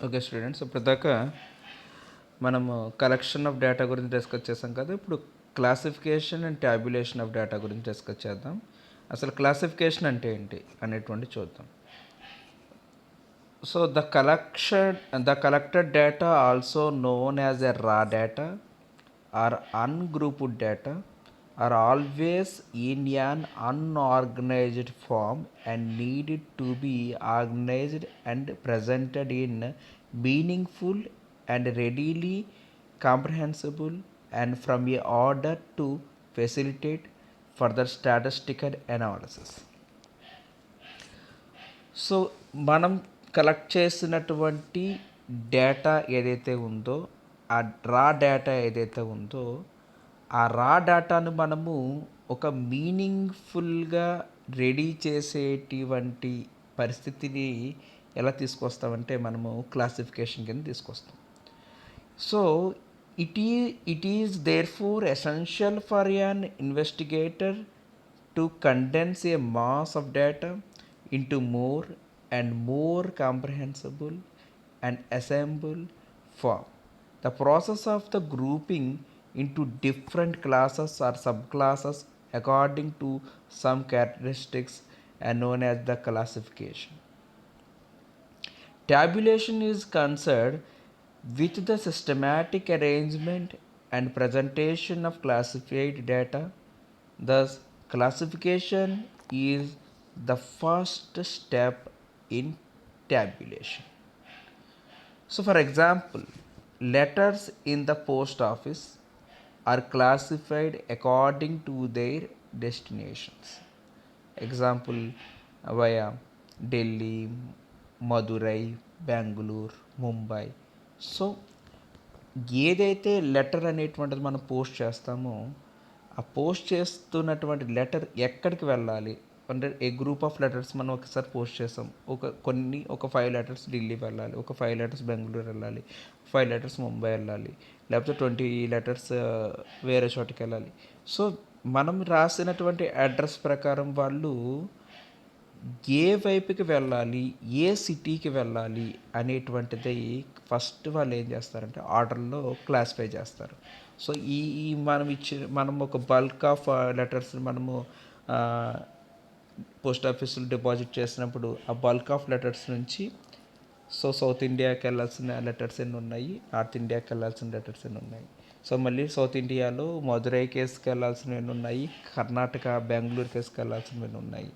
Okay students, ఇప్పటిదాకా మనము collection of data గురించి డిస్కస్ చేసాం కదా. ఇప్పుడు classification and tabulation of data గురించి డిస్కస్ చేద్దాం. అసలు క్లాసిఫికేషన్ అంటే ఏంటి అనేటువంటి చూద్దాం. So the collected data also known as a raw data or ungrouped data are always in an unorganized form and needed to be organized and presented in meaningful and readily comprehensible and from a order to facilitate further statistical analysis. So మనం collect చేసినటువంటి data ఏదైతే ఉందో, ఆ రా data ఏదైతే ఉందో, ఆ రా డేటాను మనము ఒక మీనింగ్ఫుల్గా రెడీ చేసేటువంటి పరిస్థితిని ఎలా తీసుకొస్తామంటే మనము క్లాసిఫికేషన్ కింద తీసుకొస్తాం. So it is therefore essential for an investigator to condense a mass of data into more and more comprehensible and assemble form. The process of the grouping into different classes or subclasses according to some characteristics are known as the classification. Tabulation is concerned with the systematic arrangement and presentation of classified data. Thus, classification is the first step in tabulation. So, for example, letters in the post office are classified according to their destinations. Example via Delhi, Madurai, Bangalore, Mumbai. So ఏదైతే letter అనేటువంటిది మనం post చేస్తామో, ఆ post చేస్తున్నటువంటి letter ఎక్కడికి వెళ్ళాలి అంటే ఏ group of letters మనం ఒకసారి పోస్ట్ చేస్తాం. ఒక 5 లెటర్స్ ఢిల్లీ వెళ్ళాలి, ఒక 5 లెటర్స్ బెంగళూరు వెళ్ళాలి, 5 లెటర్స్ ముంబై వెళ్ళాలి, లేకపోతే 20 లెటర్స్ వేరే చోటుకి వెళ్ళాలి. సో మనం రాసినటువంటి అడ్రస్ ప్రకారం వాళ్ళు ఏ వైపుకి వెళ్ళాలి, ఏ సిటీకి వెళ్ళాలి అనేటువంటిది ఫస్ట్ వాళ్ళు ఏం చేస్తారంటే ఆర్డర్లో క్లాసిఫై చేస్తారు. సో మనం ఒక బల్క్ ఆఫ్ లెటర్స్ మనము పోస్ట్ ఆఫీసులో డిపాజిట్ చేసినప్పుడు ఆ బల్క్ ఆఫ్ లెటర్స్ నుంచి సౌత్ ఇండియాకి వెళ్ళాల్సిన లెటర్స్ ఎన్ని ఉన్నాయి, నార్త్ ఇండియాకి వెళ్ళాల్సిన లెటర్స్ ఎన్ని ఉన్నాయి. సో మళ్ళీ సౌత్ ఇండియాలో మదురై కేసుకి వెళ్ళాల్సినవి ఎన్ని ఉన్నాయి, కర్ణాటక బెంగళూరు కేసుకి వెళ్ళాల్సినవి ఎన్ని ఉన్నాయి.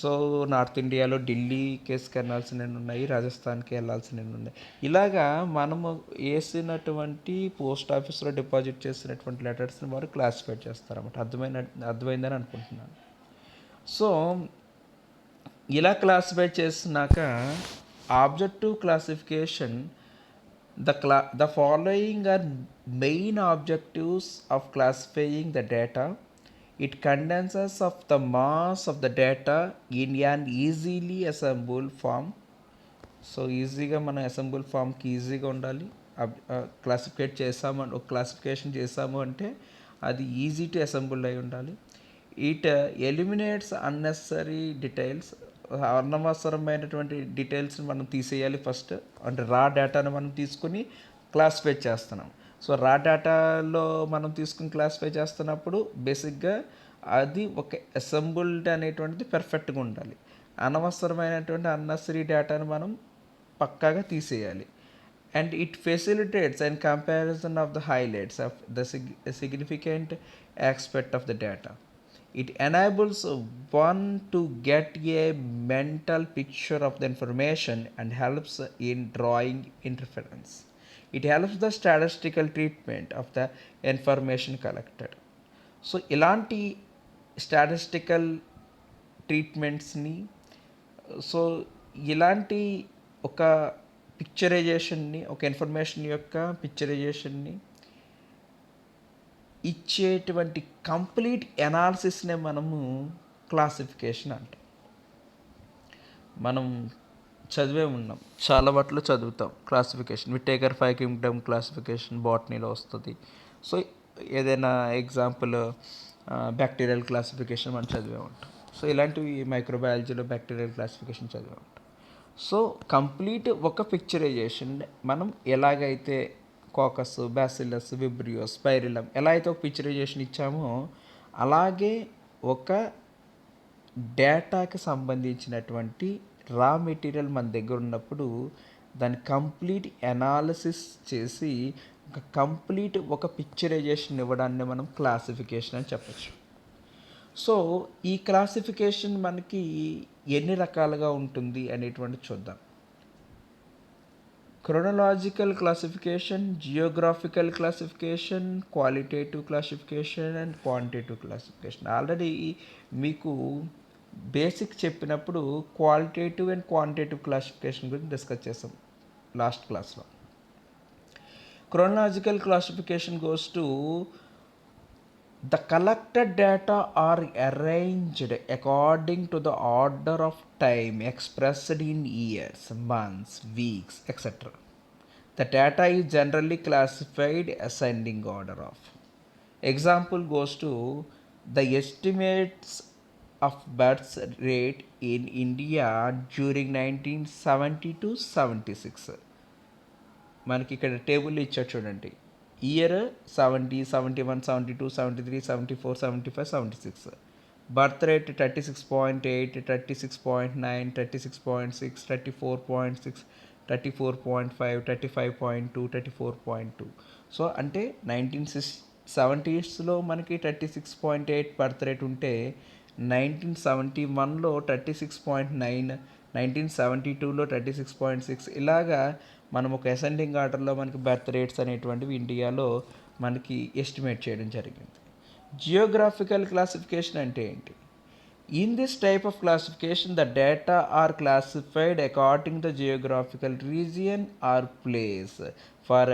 సో నార్త్ ఇండియాలో ఢిల్లీ కేసుకి వెళ్ళాల్సినవి ఉన్నాయి, రాజస్థాన్కి వెళ్ళాల్సినవి ఉన్నాయి. ఇలాగా మనము వేసినటువంటి పోస్ట్ ఆఫీస్లో డిపాజిట్ చేసినటువంటి లెటర్స్ని వారు క్లాసిఫై చేస్తారన్నమాట. అర్థమైందని అనుకుంటున్నాను. సో ఇలా క్లాసిఫై చేసినాక objective classification the following are main objectives of classifying the data. It condenses of the mass of the data in an easily assembled form. So ఈజీగా మనం అసెంబుల్ ఫామ్కి ఈజీగా ఉండాలి. క్లాసిఫికేషన్ చేసాము అంటే అది ఈజీ టు అసెంబుల్ అయి ఉండాలి. It eliminates unnecessary details. అనవసరమైనటువంటి డీటెయిల్స్ని మనం తీసేయాలి ఫస్ట్. అంటే రా డేటాను మనం తీసుకుని క్లాసిఫై చేస్తున్నాం. సో రా డేటాలో మనం తీసుకుని క్లాసిఫై చేస్తున్నప్పుడు బేసిక్గా అది ఒక అసెంబుల్డ్ అనేటువంటిది పర్ఫెక్ట్గా ఉండాలి. అనవసరమైనటువంటి అన్నెసరీ డేటాను మనం పక్కాగా తీసేయాలి. And it facilitates and comparison of the highlights of the significant aspect of the data. It enables one to get a mental picture of the information and helps in drawing inference. It helps the statistical treatment of the information collected. So ఇలాంటి statistical ట్రీట్మెంట్స్ని, so ఇలాంటి ఒక పిక్చరైజేషన్ని, ఒక information యొక్క పిక్చరైజేషన్ని ఇచ్చేటువంటి complete ఎనాలిసిస్నే మనము classification అంటాం. మనం చదివే ఉన్నాం, చాలా వాటిలో చదువుతాం క్లాసిఫికేషన్. విటేకర్ 5 కింగ్డమ్ క్లాసిఫికేషన్ బాటనీలో వస్తుంది. సో ఏదైనా ఎగ్జాంపుల్ బ్యాక్టీరియల్ క్లాసిఫికేషన్ మనం చదివే ఉంటాం. సో ఇలాంటివి మైక్రోబయాలజీలో బ్యాక్టీరియల్ క్లాసిఫికేషన్ చదివే ఉంటాం. సో కంప్లీట్ ఒక పిక్చరైజేషన్ మనం ఎలాగైతే కోకస్, బ్యాసిల్లస్, విబ్రియో, స్పైరిలం ఎలా అయితే ఒక పిక్చరైజేషన్ ఇచ్చామో అలాగే ఒక డేటాకి సంబంధించినటువంటి రా మెటీరియల్ మన దగ్గర ఉన్నప్పుడు దాన్ని కంప్లీట్ అనాలిసిస్ చేసి ఒక కంప్లీట్ ఒక పిక్చరైజేషన్ ఇవ్వడాన్ని మనం క్లాసిఫికేషన్ అని చెప్పచ్చు. సో ఈ క్లాసిఫికేషన్ మనకి ఎన్ని రకాలుగా ఉంటుంది అనేటువంటి చూద్దాం. Chronological classification, geographical classification, qualitative classification and quantitative classification. Already మీకు బేసిక్ చెప్పినప్పుడు క్వాలిటేటివ్ అండ్ క్వాంటిటేటివ్ క్లాసిఫికేషన్ గురించి డిస్కస్ చేసాం లాస్ట్ క్లాస్లో. Chronological classification goes to the collected data are arranged according to the order of time expressed in years, months, weeks, etc. The data is generally classified ascending order of. Example goes to the estimates of birth rate in India during 1970 to 76. మనకి ఇక్కడ table ఇచ్చాడు చూడండి. Year 70, 71, 72, 73, 74, 75, 76. Birth rate 36.8, 36.9, 36.6, 34.6, 34.5, 35.2, 34.2. So అంటే 1970స్లో మనకి 36.8 birth rate ఉంటే 1971లో 36.9, 1972లో 36.6 ఇలాగా మనం ఒక అసెండింగ్ ఆర్డర్లో మనకి బర్త్ రేట్స్ అనేటువంటివి ఇండియాలో మనకి ఎస్టిమేట్ చేయడం జరిగింది. జియోగ్రాఫికల్ క్లాసిఫికేషన్ అంటే ఏంటి? In this type of classification the data are classified according the geographical region or place for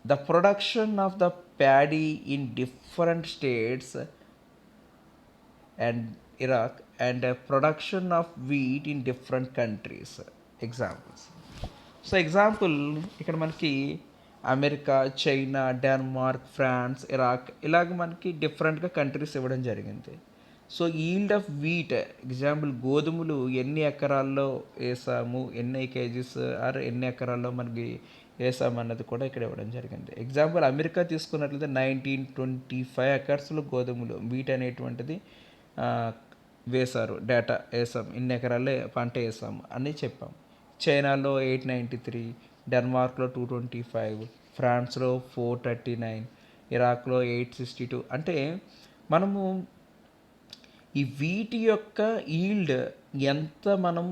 the production of the paddy in different states and Iraq and production of wheat in different countries. Examples. సో example ఇక్కడ మనకి America, China, Denmark, France, Iraq ఇలాగ మనకి డిఫరెంట్గా countries ఇవ్వడం జరిగింది. So yield of wheat example గోధుమలు ఎన్ని ఎకరాల్లో వేసాము, ఎన్ని కేజీస్ ఆర్ ఎన్ని ఎకరాల్లో మనకి వేసాము అన్నది కూడా ఇక్కడ ఇవ్వడం జరిగింది. ఎగ్జాంపుల్ అమెరికా తీసుకున్నట్లయితే 1925 ఎకర్స్లో గోధుమలు వీట్ అనేటువంటిది వేశారు, డేటా వేసాం, ఇన్ని ఎకరాల్లో పంట వేసాము అని చెప్పాం. చైనాలో 893, డెన్మార్క్లో 225, ఫ్రాన్స్లో 439, ఇరాక్లో 862. అంటే మనము ఈ వీటి యొక్క ఈల్డ్ ఎంత మనం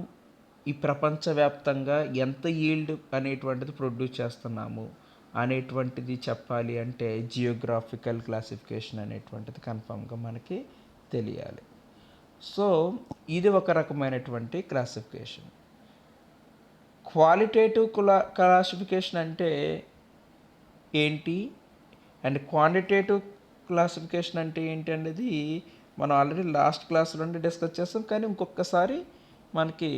ఈ ప్రపంచవ్యాప్తంగా ఎంత ఈల్డ్ అనేటువంటిది ప్రొడ్యూస్ చేస్తున్నాము అనేటువంటిది చెప్పాలి అంటే జియోగ్రాఫికల్ క్లాసిఫికేషన్ అనేటువంటిది కన్ఫామ్గా మనకి తెలియాలి. సో ఇది ఒక రకమైనటువంటి క్లాసిఫికేషన్. క్వాలిటేటివ్ క్లాసిఫికేషన్ అంటే ఏంటి అండ్ క్వాంటిటేటివ్ క్లాసిఫికేషన్ అంటే ఏంటి అనేది మనం ఆల్రెడీ లాస్ట్ క్లాస్లో డిస్కస్ చేస్తాం. కానీ ఇంకొకసారి మనకి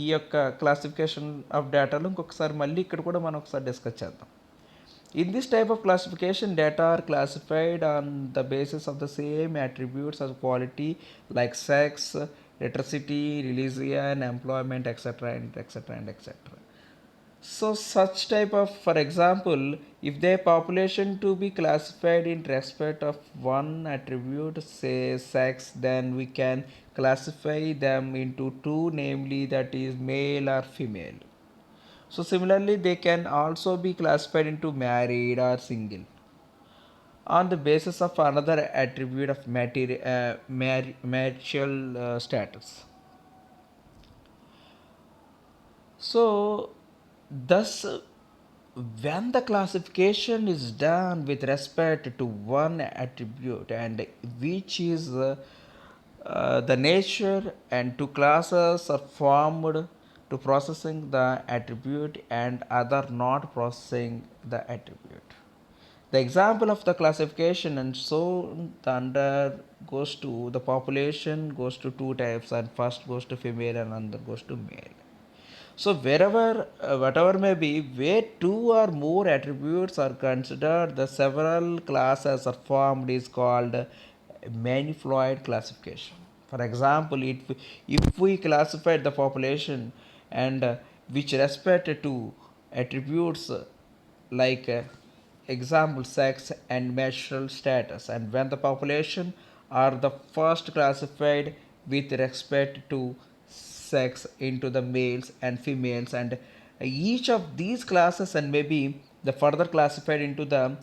ఈ యొక్క క్లాసిఫికేషన్ ఆఫ్ డేటాలో ఇంకొకసారి మళ్ళీ ఇక్కడ కూడా మనం ఒకసారి డిస్కస్ చేద్దాం. In this type of classification, data are classified on the basis of the same attributes as quality like sex, literacy, religion, employment, etc. and etc. and etc. So such type of, for example, if the population to be classified in respect of one attribute, say sex, then we can classify them into two, namely that is male or female. So similarly, they can also be classified into married or single on the basis of another attribute of marital status. So thus, when the classification is done with respect to one attribute and which is the nature, and two classes are formed to processing the attribute and other not processing the attribute. The example of the classification and so the under goes to the population goes to two types, and first goes to female and another goes to male. So wherever whatever may be, where two or more attributes are considered, the several classes are formed is called manifold classification. For example, if we classified the population and which respect to attributes like example sex and menstrual status, and when the population are the first classified with respect to sex into the males and females, and each of these classes and maybe the further classified into the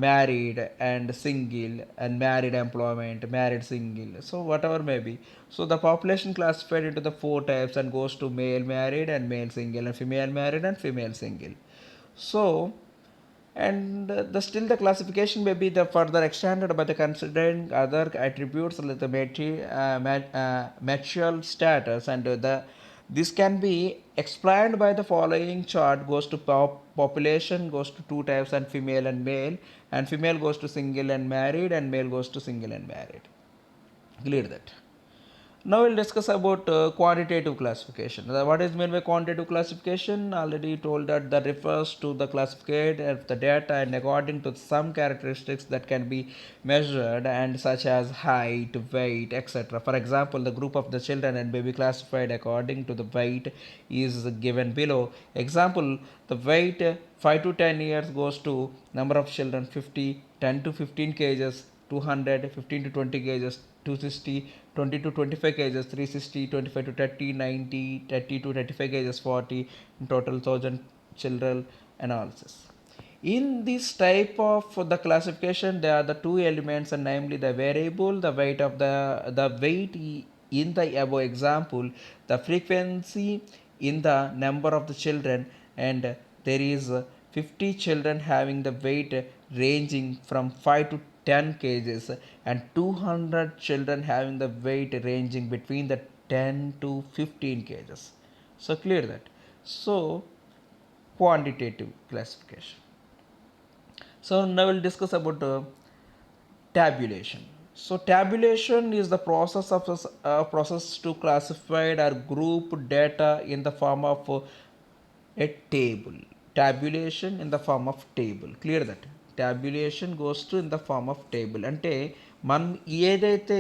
married and single and married employment, married single, so whatever may be. So the population classified into the four types and goes to male married and male single and female married and female single. So and the still the classification may be the further extended by the considering other attributes like the material status, and the this can be explained by the following chart. Goes to population goes to two types and female and male, and female goes to single and married, and male goes to single and married. Clear that. Now we'll discuss about quantitative classification. What is meant by quantitative classification? Already told that that refers to the classification of the data and according to some characteristics that can be measured, and such as height, weight, etc. For example, the group of the children and may be classified according to the weight is given below. Example, the weight 5 to 10 years goes to number of children 50, 10 to 15 kgs 200, 15 to 20 kgs 260, 20 to 25 kgs 360, 25 to 30 90, 30 to 35 kgs 40, in total 1000 children analysis. In this type of the classification, there are the two elements, and namely the variable, the weight of the weight in the above example, the frequency in the number of the children, and there is 50 children having the weight ranging from 5 to 10 kgs, and 200 children having the weight ranging between the 10 to 15 kgs. So clear that. So quantitative classification. So now we'll discuss about tabulation. So tabulation is the process of process to classify or group data in the form of a table. Tabulation in the form of table. Clear that. Tabulation goes to in the form of table. అంటే మనం ఏదైతే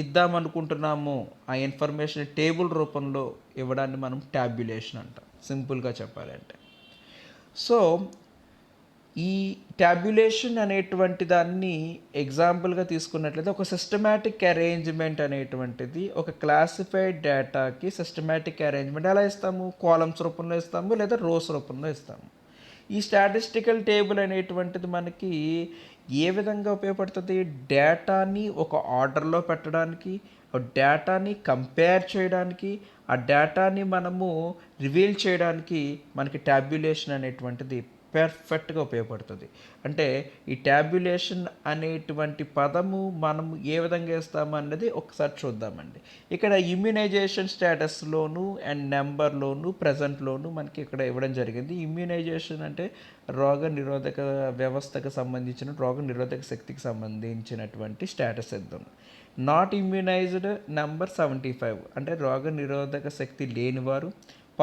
ఇద్దాం అనుకుంటున్నామో ఆ information table రూపంలో ఇవ్వడాన్ని మనం tabulation అంటాం, సింపుల్గా చెప్పాలంటే. సో ఈ ట్యాబ్యులేషన్ అనేటువంటి దాన్ని ఎగ్జాంపుల్గా తీసుకున్నట్లయితే ఒక సిస్టమాటిక్ అరేంజ్మెంట్ అనేటువంటిది ఒక క్లాసిఫైడ్ డేటాకి సిస్టమాటిక్ అరేంజ్మెంట్ ఎలా ఇస్తాము, కాలమ్స్ రూపంలో ఇస్తాము లేదా రోస్ రూపంలో ఇస్తాము. ఈ స్టాటిస్టికల్ టేబుల్ అనేటువంటిది మనకి ఏ విధంగా ఉపయోగపడుతుంది, డేటాని ఒక ఆర్డర్లో పెట్టడానికి, డేటాని కంపేర్ చేయడానికి, ఆ డేటాని మనము రివీల్ చేయడానికి మనకి ట్యాబ్యులేషన్ అనేటువంటిది పర్ఫెక్ట్గా ఉపయోగపడుతుంది. అంటే ఈ ట్యాబ్యులేషన్ అనేటువంటి పదము మనము ఏ విధంగా వేస్తాము అన్నది ఒకసారి చూద్దామండి. ఇక్కడ ఇమ్యునైజేషన్ స్టేటస్లోను అండ్ నెంబర్లోను ప్రజెంట్లోను మనకి ఇక్కడ ఇవ్వడం జరిగింది. ఇమ్యునైజేషన్ అంటే రోగ నిరోధక వ్యవస్థకు సంబంధించిన రోగ నిరోధక శక్తికి సంబంధించినటువంటి స్టేటస్ ఇద్దాం. నాట్ ఇమ్యునైజ్డ్ నెంబర్ 75 అంటే రోగ నిరోధక శక్తి లేనివారు,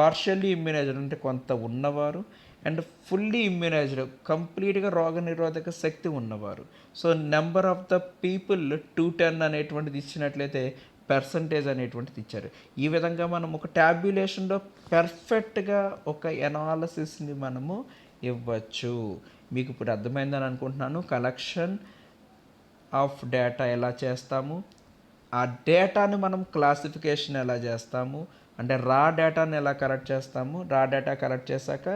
పార్షియల్లీ ఇమ్యునైజ్డ్ అంటే కొంత ఉన్నవారు, అండ్ ఫుల్లీ ఇమ్యునైజ్డ్ కంప్లీట్గా రోగ నిరోధక శక్తి ఉన్నవారు. So number of the people 210 అనేటువంటిది ఇచ్చినట్లయితే పర్సంటేజ్ అనేటువంటిది ఇచ్చారు. ఈ విధంగా మనం ఒక ట్యాబ్యులేషన్లో పర్ఫెక్ట్గా ఒక ఎనాలసిస్ని మనము ఇవ్వచ్చు. మీకు ఇప్పుడు అర్థమైందని అనుకుంటున్నాను. కలెక్షన్ ఆఫ్ డేటా ఎలా చేస్తాము, ఆ డేటాను మనం క్లాసిఫికేషన్ ఎలా చేస్తాము, అంటే రా డేటాను ఎలా కలెక్ట్ చేస్తాము, రా డేటా కలెక్ట్ చేశాక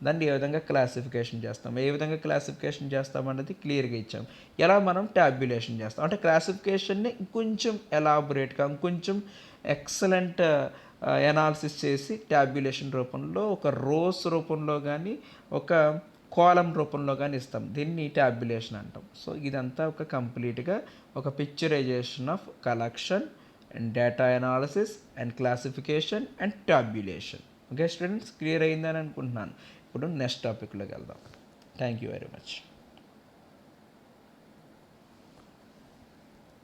దాన్ని ఏ విధంగా క్లాసిఫికేషన్ చేస్తాం, ఏ విధంగా క్లాసిఫికేషన్ చేస్తాం అనేది క్లియర్గా ఇచ్చాం. ఎలా మనం ట్యాబ్యులేషన్ చేస్తాం అంటే క్లాసిఫికేషన్ని ఇంకొంచెం ఎలాబొరేట్గా ఇంకొంచెం ఎక్సలెంట్ ఎనాలిసిస్ చేసి ట్యాబ్యులేషన్ రూపంలో ఒక రోస్ రూపంలో కానీ ఒక కాలం రూపంలో కానీ ఇస్తాం. దీన్ని ట్యాబ్యులేషన్ అంటాం. సో ఇదంతా ఒక కంప్లీట్గా ఒక picturization of collection and data analysis and classification and tabulation. Okay students, clear అయిందని అనుకుంటున్నాను. ఇప్పుడు నెక్స్ట్ టాపిక్లోకి వెళ్దాం. Thank you very much.